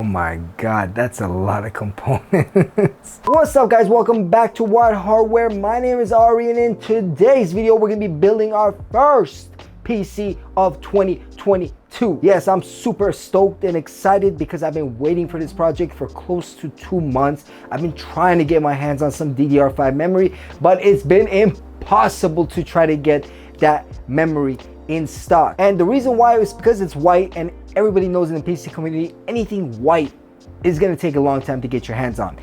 my god, that's a lot of components. What's up guys, welcome back to Wired Hardware. My name is Ari, and in today's video we're gonna be building our first PC of 2022. Yes, I'm super stoked and excited because I've been waiting for this project for close to 2 months. I've been trying to get my hands on some DDR5 memory, but it's been impossible to try to get that memory in stock. And the reason why is because it's white, and everybody knows in the PC community, anything white is gonna take a long time to get your hands on.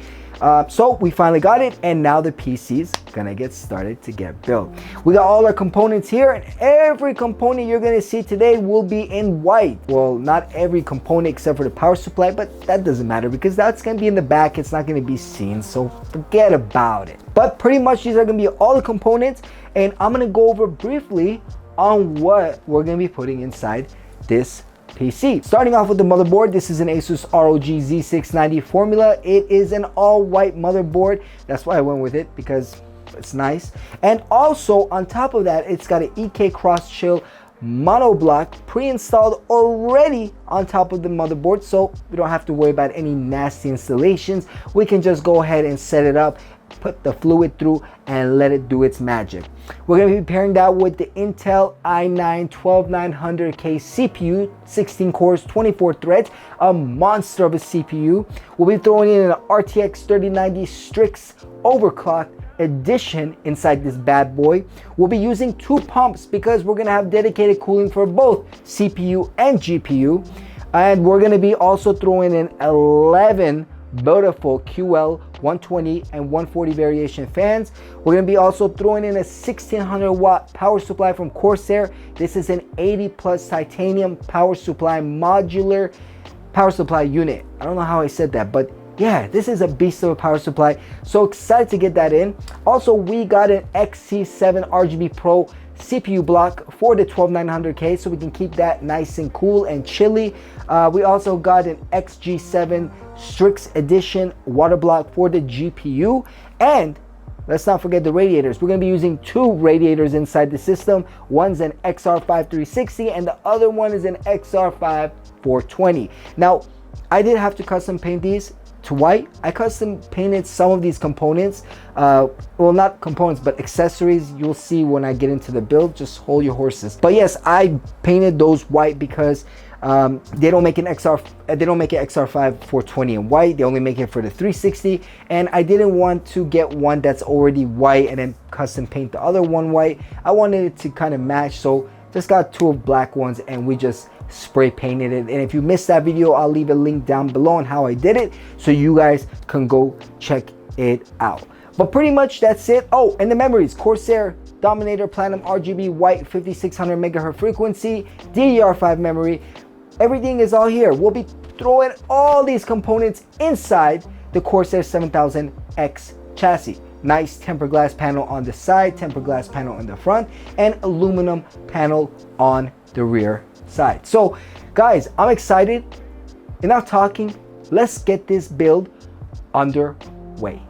So we finally got it, and now the PC's gonna get started to get built. We got all our components here, and every component you're gonna see today will be in white. Well, not every component except for the power supply, but that doesn't matter because that's gonna be in the back. It's not gonna be seen, so forget about it. But pretty much these are gonna be all the components, and I'm gonna go over briefly on what we're gonna be putting inside this PC. Starting off with the motherboard, this is an ASUS ROG Z690 formula. It is an all-white motherboard. That's why I went with it, because it's nice. And also on top of that, it's got an EK Cross Chill monoblock pre-installed already on top of the motherboard, so we don't have to worry about any nasty installations. We can just go ahead and set it up, put the fluid through, and let it do its magic. We're going to be pairing that with the Intel i9-12900K CPU, 16 cores, 24 threads, a monster of a CPU. We'll be throwing in an RTX 3090 STRIX overclocked edition inside this bad boy. We'll be using 2 pumps because we're going to have dedicated cooling for both CPU and GPU. And we're going to be also throwing in 11 beautiful QL 120 and 140 variation fans. We're going to be also throwing in a 1600 watt power supply from Corsair. This is an 80 plus titanium power supply, modular power supply unit. I don't know how I said that, but yeah, this is a beast of a power supply. So excited to get that in. Also, we got an XC7 RGB Pro CPU block for the 12900K, so we can keep that nice and cool and chilly. We also got an XG7 STRIX edition water block for the GPU, and let's not forget the radiators. We're going to be using 2 radiators inside the system. One's an XR5360 and the other one is an XR5420. Now, I did have to custom paint these to white. I custom painted some of these components, well, not components but accessories. You'll see when I get into the build, just hold your horses. But yes, I painted those white because they don't make an XR5420 in white. They only make it for the 360, and I didn't want to get one that's already white and then custom paint the other one white. I wanted it to kind of match, so just got 2 black ones and we just spray painted it. And if you missed that video, I'll leave a link down below on how I did it, so you guys can go check it out. But pretty much that's it. Oh, and the memories: Corsair Dominator Platinum RGB white 5600 megahertz frequency, DDR5 memory. Everything is all here. We'll be throwing all these components inside the Corsair 7000X chassis. Nice tempered glass panel on the side, tempered glass panel in the front, and aluminum panel on the rear side. So guys, I'm excited. Enough talking, let's get this build underway.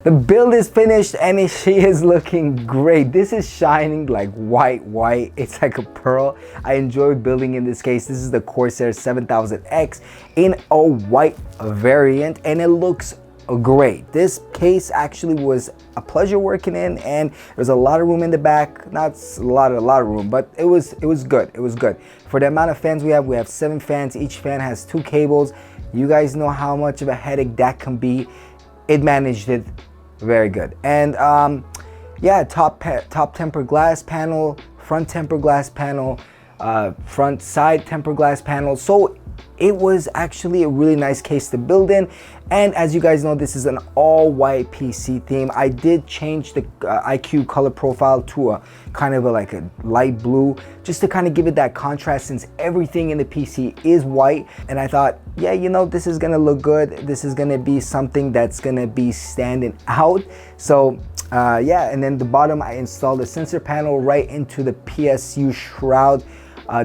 The build is finished and she is looking great. This is shining like white. It's like a pearl. I enjoy building in this case. This is the Corsair 7000X in a white variant and it looks great. This case actually was a pleasure working in, and there's a lot of room in the back. Not a lot of room, but it was good. It was good. For the amount of fans we have 7 fans. Each fan has 2 cables. You guys know how much of a headache that can be. It managed it very good. And yeah, top tempered glass panel, front tempered glass panel, front side tempered glass panel. So it was actually a really nice case to build in. And as you guys know, this is an all white PC theme. I did change the IQ color profile to a kind of like a light blue, just to kind of give it that contrast, since everything in the PC is white. And I thought, yeah, you know, this is gonna look good. This is gonna be something that's gonna be standing out. So yeah, and then the bottom, I installed a sensor panel right into the PSU shroud.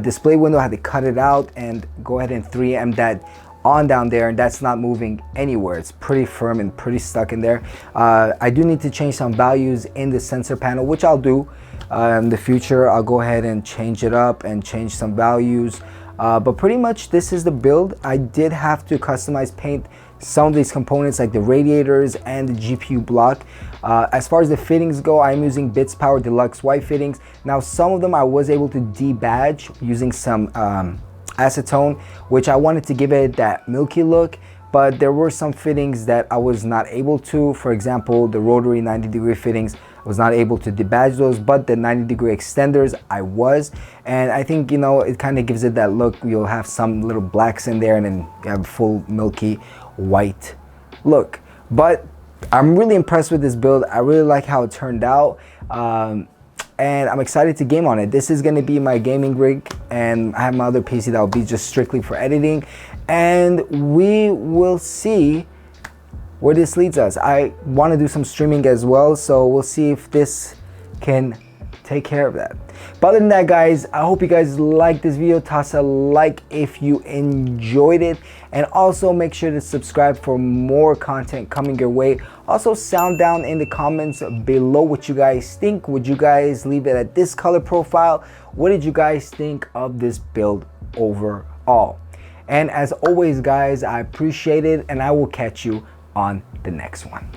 Display window, I had to cut it out and go ahead and 3M that on down there, and that's not moving anywhere. It's pretty firm and pretty stuck in there. I do need to change some values in the sensor panel, which I'll do in the future. I'll go ahead and change it up and change some values. But pretty much this is the build. I did have to customize paint some of these components like the radiators and the GPU block. As far as the fittings go, I'm using Bits Power Deluxe white fittings. Now some of them I was able to debadge using some acetone, which I wanted to give it that milky look, but there were some fittings that I was not able to. For example, the rotary 90-degree fittings, I was not able to debadge those, but the 90-degree extenders I was. And I think, you know, it kind of gives it that look. You'll have some little blacks in there and then you have full milky white look. But I'm really impressed with this build. I really like how it turned out. And I'm excited to game on it. This is gonna be my gaming rig, and I have my other PC that will be just strictly for editing. And we will see where this leads us. I wanna do some streaming as well, so we'll see if this can take care of that. But other than that, guys, I hope you guys liked this video. Toss a like if you enjoyed it, and also make sure to subscribe for more content coming your way. Also sound down in the comments below what you guys think. Would you guys leave it at this color profile? What did you guys think of this build overall? And as always, guys, I appreciate it, and I will catch you on the next one.